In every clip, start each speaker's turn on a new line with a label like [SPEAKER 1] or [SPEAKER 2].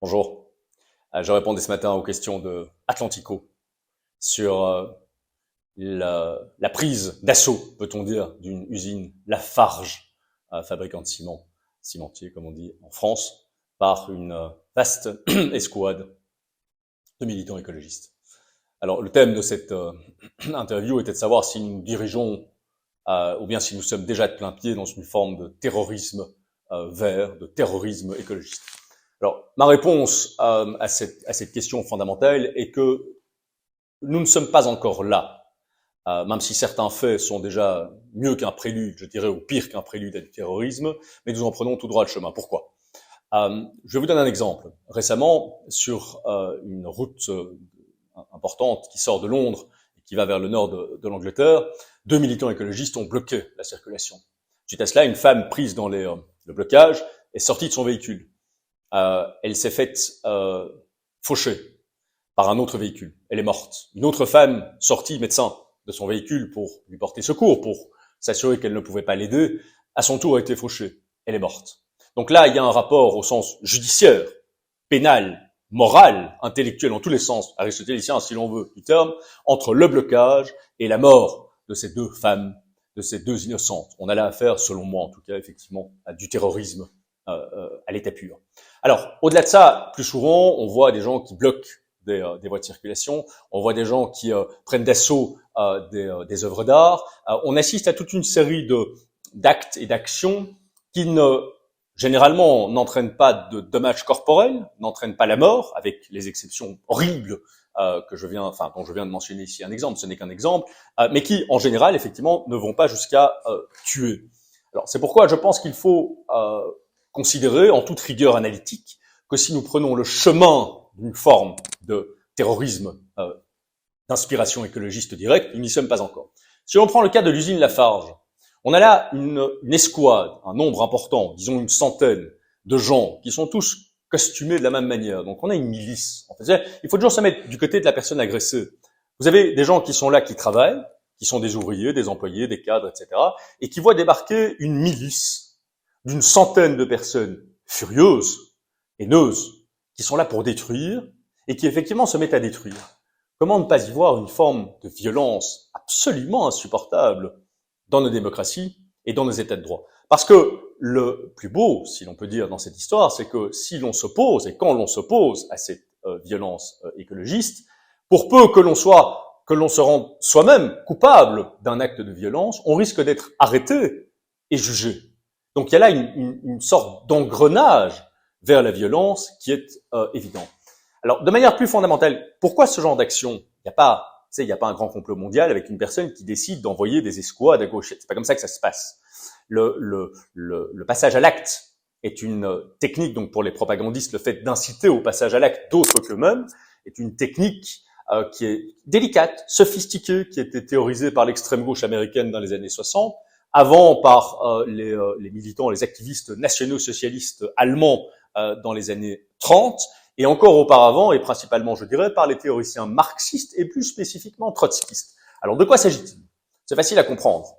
[SPEAKER 1] Bonjour. Je répondais ce matin aux questions de Atlantico sur la prise d'assaut, peut-on dire, d'une usine Lafarge, fabricant de ciment, cimentier comme on dit en France, par une vaste escouade de militants écologistes. Alors le thème de cette interview était de savoir si nous dirigeons ou bien si nous sommes déjà de plein pied dans une forme de terrorisme vert, de terrorisme écologiste. Alors, ma réponse à cette question fondamentale est que nous ne sommes pas encore là, même si certains faits sont déjà mieux qu'un prélude, je dirais, ou pire qu'un prélude à du terrorisme, mais nous en prenons tout droit le chemin. Pourquoi? Je vais vous donner un exemple. Récemment, sur une route importante qui sort de Londres et qui va vers le nord de l'Angleterre, 2 militants écologistes ont bloqué la circulation. Suite à cela, une femme prise dans le blocage est sortie de son véhicule. Elle s'est faite faucher par un autre véhicule. Elle est morte. Une autre femme, sortie médecin de son véhicule pour lui porter secours, pour s'assurer qu'elle ne pouvait pas l'aider, à son tour a été fauchée. Elle est morte. Donc là, il y a un rapport au sens judiciaire, pénal, moral, intellectuel, en tous les sens, aristotélicien si l'on veut du terme, entre le blocage et la mort de ces 2 femmes, de ces 2 innocentes. On a là affaire, selon moi en tout cas, effectivement, à du terrorisme à l'état pur. Alors, au-delà de ça, plus souvent, on voit des gens qui bloquent des voies de circulation, on voit des gens qui prennent d'assaut des œuvres d'art, on assiste à toute une série d'actes et d'actions qui généralement n'entraînent pas de dommages corporels, n'entraînent pas la mort, avec les exceptions horribles dont je viens de mentionner ici un exemple, ce n'est qu'un exemple, mais qui, en général, effectivement, ne vont pas jusqu'à tuer. Alors, c'est pourquoi je pense qu'il faut considérer en toute rigueur analytique que si nous prenons le chemin d'une forme de terrorisme d'inspiration écologiste directe, nous n'y sommes pas encore. Si on prend le cas de l'usine Lafarge, on a là une escouade, un nombre important, disons une centaine de gens qui sont tous costumés de la même manière. Donc on a une milice. En fait, il faut toujours se mettre du côté de la personne agressée. Vous avez des gens qui sont là, qui travaillent, qui sont des ouvriers, des employés, des cadres, etc., et qui voient débarquer une milice d'une centaine de personnes furieuses, haineuses, qui sont là pour détruire et qui effectivement se mettent à détruire. Comment ne pas y voir une forme de violence absolument insupportable dans nos démocraties et dans nos états de droit? Parce que le plus beau, si l'on peut dire, dans cette histoire, c'est que si l'on s'oppose et quand l'on s'oppose à cette violence écologiste, pour peu que l'on se rende soi-même coupable d'un acte de violence, on risque d'être arrêté et jugé. Donc il y a là une sorte d'engrenage vers la violence qui est évident. Alors, de manière plus fondamentale, pourquoi ce genre d'action? Il n'y a pas un grand complot mondial avec une personne qui décide d'envoyer des escouades à gauche. C'est pas comme ça que ça se passe. Le passage à l'acte est une technique, donc pour les propagandistes, le fait d'inciter au passage à l'acte d'autres qu'eux-mêmes est une technique qui est délicate, sophistiquée, qui a été théorisée par l'extrême gauche américaine dans les années 60, avant par les militants, les activistes nationaux-socialistes allemands dans les années 30, et encore auparavant, et principalement, je dirais, par les théoriciens marxistes et plus spécifiquement trotskistes. Alors, de quoi s'agit-il? C'est facile à comprendre.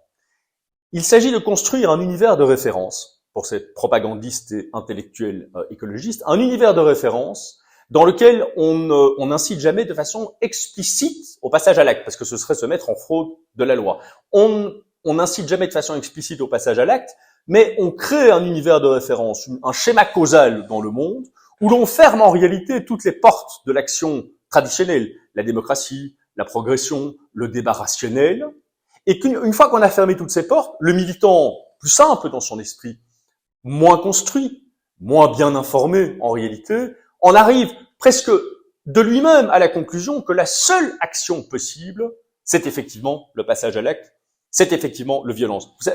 [SPEAKER 1] Il s'agit de construire un univers de référence pour ces propagandistes et intellectuels écologistes, un univers de référence dans lequel on n'incite jamais de façon explicite au passage à l'acte, parce que ce serait se mettre en fraude de la loi. On n'incite jamais de façon explicite au passage à l'acte, mais on crée un univers de référence, un schéma causal dans le monde, où l'on ferme en réalité toutes les portes de l'action traditionnelle, la démocratie, la progression, le débat rationnel, et qu'une fois qu'on a fermé toutes ces portes, le militant plus simple dans son esprit, moins construit, moins bien informé en réalité, en arrive presque de lui-même à la conclusion que la seule action possible, c'est effectivement le passage à l'acte, c'est effectivement la violence. Vous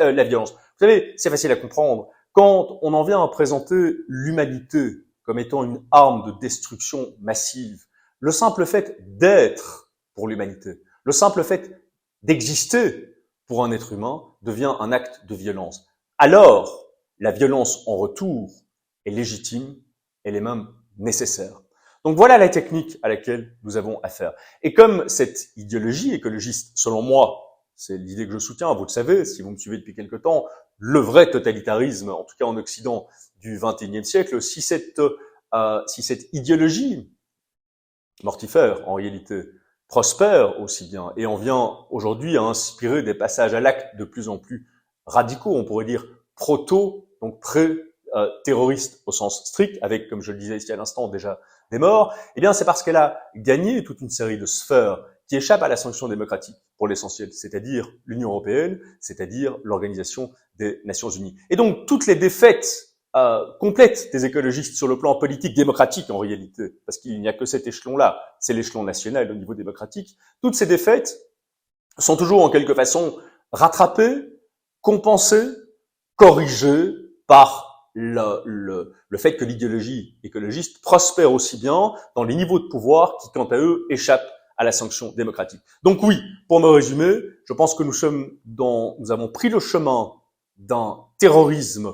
[SPEAKER 1] savez, c'est facile à comprendre. Quand on en vient à présenter l'humanité comme étant une arme de destruction massive, le simple fait d'être pour l'humanité, le simple fait d'exister pour un être humain devient un acte de violence. Alors, la violence en retour est légitime, elle est même nécessaire. Donc voilà la technique à laquelle nous avons affaire. Et comme cette idéologie écologiste, selon moi, c'est l'idée que je soutiens, vous le savez, si vous me suivez depuis quelque temps, le vrai totalitarisme, en tout cas en Occident, du XXIe siècle, si cette si cette idéologie mortifère, en réalité, prospère aussi bien, et on vient aujourd'hui à inspirer des passages à l'acte de plus en plus radicaux, on pourrait dire proto, donc pré-terroriste au sens strict, avec, comme je le disais ici à l'instant, déjà des morts, eh bien c'est parce qu'elle a gagné toute une série de sphères qui échappent à la sanction démocratique pour l'essentiel, c'est-à-dire l'Union européenne, c'est-à-dire l'Organisation des Nations Unies. Et donc toutes les défaites complète des écologistes sur le plan politique démocratique en réalité, parce qu'il n'y a que cet échelon-là, c'est l'échelon national au niveau démocratique, toutes ces défaites sont toujours en quelque façon rattrapées, compensées, corrigées par le fait que l'idéologie écologiste prospère aussi bien dans les niveaux de pouvoir qui, quant à eux, échappent à la sanction démocratique. Donc oui, pour me résumer, je pense que nous avons pris le chemin d'un terrorisme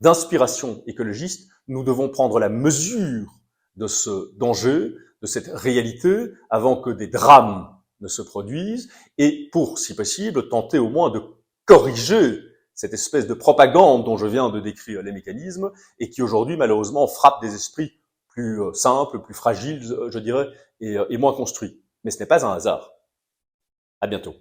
[SPEAKER 1] d'inspiration écologiste, nous devons prendre la mesure de ce danger, de cette réalité, avant que des drames ne se produisent, et pour, si possible, tenter au moins de corriger cette espèce de propagande dont je viens de décrire les mécanismes, et qui aujourd'hui, malheureusement, frappe des esprits plus simples, plus fragiles, je dirais, et moins construits. Mais ce n'est pas un hasard. À bientôt.